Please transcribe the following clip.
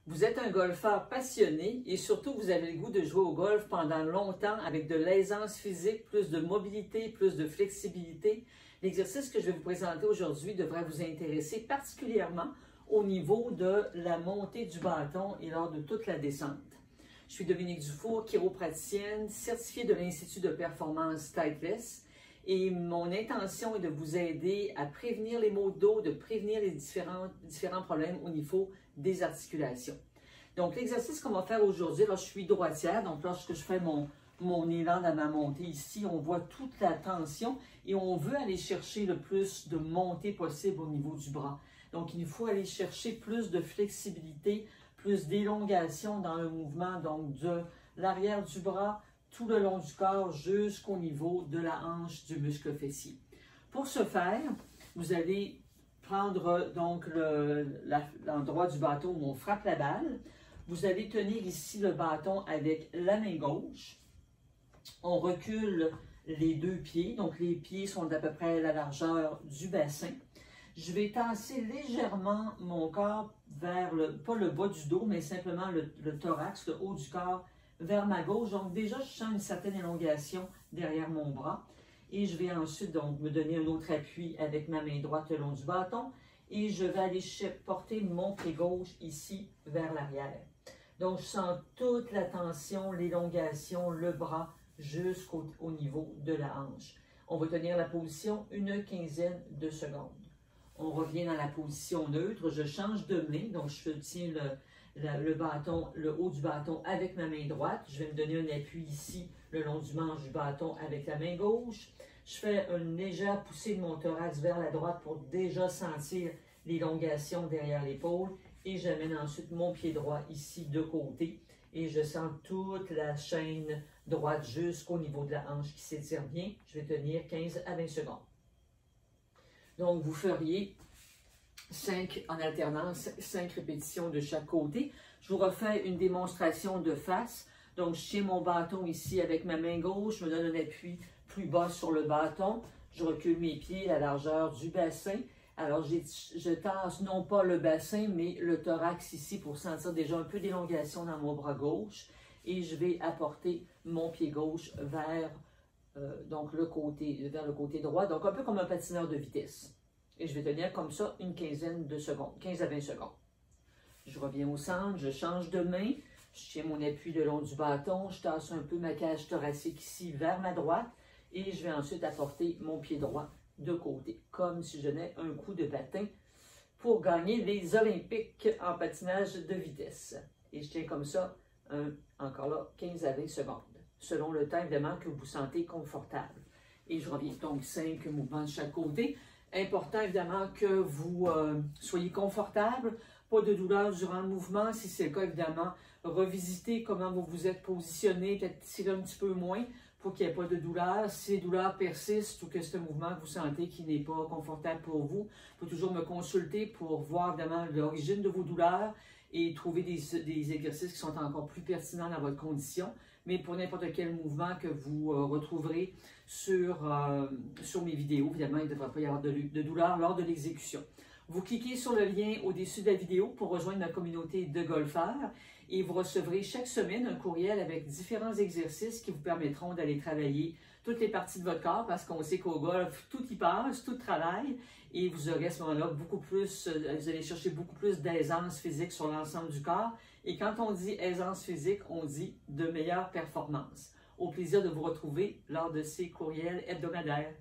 Vous êtes un golfeur passionné et surtout vous avez le goût de jouer au golf pendant longtemps avec de l'aisance physique, plus de mobilité, plus de flexibilité. L'exercice que je vais vous présenter aujourd'hui devrait vous intéresser particulièrement au niveau de la montée du bâton et lors de toute la descente. Je suis Dominique Dufour, chiropraticienne, certifiée de l'Institut de performance Titleist. Et mon intention est de vous aider à prévenir les maux de dos, de prévenir les différents problèmes au niveau des articulations. Donc, l'exercice qu'on va faire aujourd'hui, là, je suis droitière, donc lorsque je fais mon élan dans ma montée ici, on voit toute la tension et on veut aller chercher le plus de montée possible au niveau du bras. Donc, il faut aller chercher plus de flexibilité, plus d'élongation dans le mouvement, donc de l'arrière du bras, tout le long du corps jusqu'au niveau de la hanche du muscle fessier. Pour ce faire, vous allez prendre donc l'endroit du bâton où on frappe la balle. Vous allez tenir ici le bâton avec la main gauche. On recule les deux pieds, donc les pieds sont d'à peu près la largeur du bassin. Je vais tasser légèrement mon corps vers pas le bas du dos, mais simplement le thorax, le haut du corps, vers ma gauche. Donc déjà, je sens une certaine élongation derrière mon bras. Et je vais ensuite donc me donner un autre appui avec ma main droite le long du bâton. Et je vais aller porter mon pied gauche ici vers l'arrière. Donc je sens toute la tension, l'élongation, le bras jusqu'au niveau de la hanche. On va tenir la position une quinzaine de secondes. On revient dans la position neutre. Je change de main, donc je tiens le bâton, le haut du bâton avec ma main droite. Je vais me donner un appui ici, le long du manche du bâton avec la main gauche. Je fais une légère poussée de mon thorax vers la droite pour déjà sentir l'élongation derrière l'épaule. Et j'amène ensuite mon pied droit ici de côté. Et je sens toute la chaîne droite jusqu'au niveau de la hanche qui s'étire bien. Je vais tenir 15 à 20 secondes. Donc, vous feriez 5 en alternance, 5 répétitions de chaque côté. Je vous refais une démonstration de face. Donc, je tiens mon bâton ici avec ma main gauche, je me donne un appui plus bas sur le bâton. Je recule mes pieds à la largeur du bassin. Alors, je tasse non pas le bassin, mais le thorax ici pour sentir déjà un peu d'élongation dans mon bras gauche. Et je vais apporter mon pied gauche vers donc vers le côté droit, donc un peu comme un patineur de vitesse. Et je vais tenir comme ça une quinzaine de secondes, 15 à 20 secondes. Je reviens au centre, je change de main, je tiens mon appui le long du bâton, je tasse un peu ma cage thoracique ici vers ma droite et je vais ensuite apporter mon pied droit de côté, comme si je donnais un coup de patin pour gagner les Olympiques en patinage de vitesse. Et je tiens comme ça, encore là, 15 à 20 secondes, selon le temps évidemment que vous sentez confortable. Et je reviens donc 5 mouvements de chaque côté. Important évidemment que vous soyez confortable, pas de douleur durant le mouvement. Si c'est le cas, évidemment, revisitez comment vous vous êtes positionné, peut-être tirer un petit peu moins pour qu'il n'y ait pas de douleur. Si les douleurs persistent ou que c'est un mouvement que vous sentez qui n'est pas confortable pour vous, il faut toujours me consulter pour voir évidemment l'origine de vos douleurs et trouver des exercices qui sont encore plus pertinents dans votre condition. Mais pour n'importe quel mouvement que vous retrouverez sur mes vidéos, évidemment, il ne devrait pas y avoir de douleur lors de l'exécution. Vous cliquez sur le lien au-dessus de la vidéo pour rejoindre ma communauté de golfeurs et vous recevrez chaque semaine un courriel avec différents exercices qui vous permettront d'aller travailler toutes les parties de votre corps parce qu'on sait qu'au golf, tout y passe, tout travaille et vous aurez à ce moment-là beaucoup plus, vous allez chercher beaucoup plus d'aisance physique sur l'ensemble du corps. Et quand on dit aisance physique, on dit de meilleures performances. Au plaisir de vous retrouver lors de ces courriels hebdomadaires.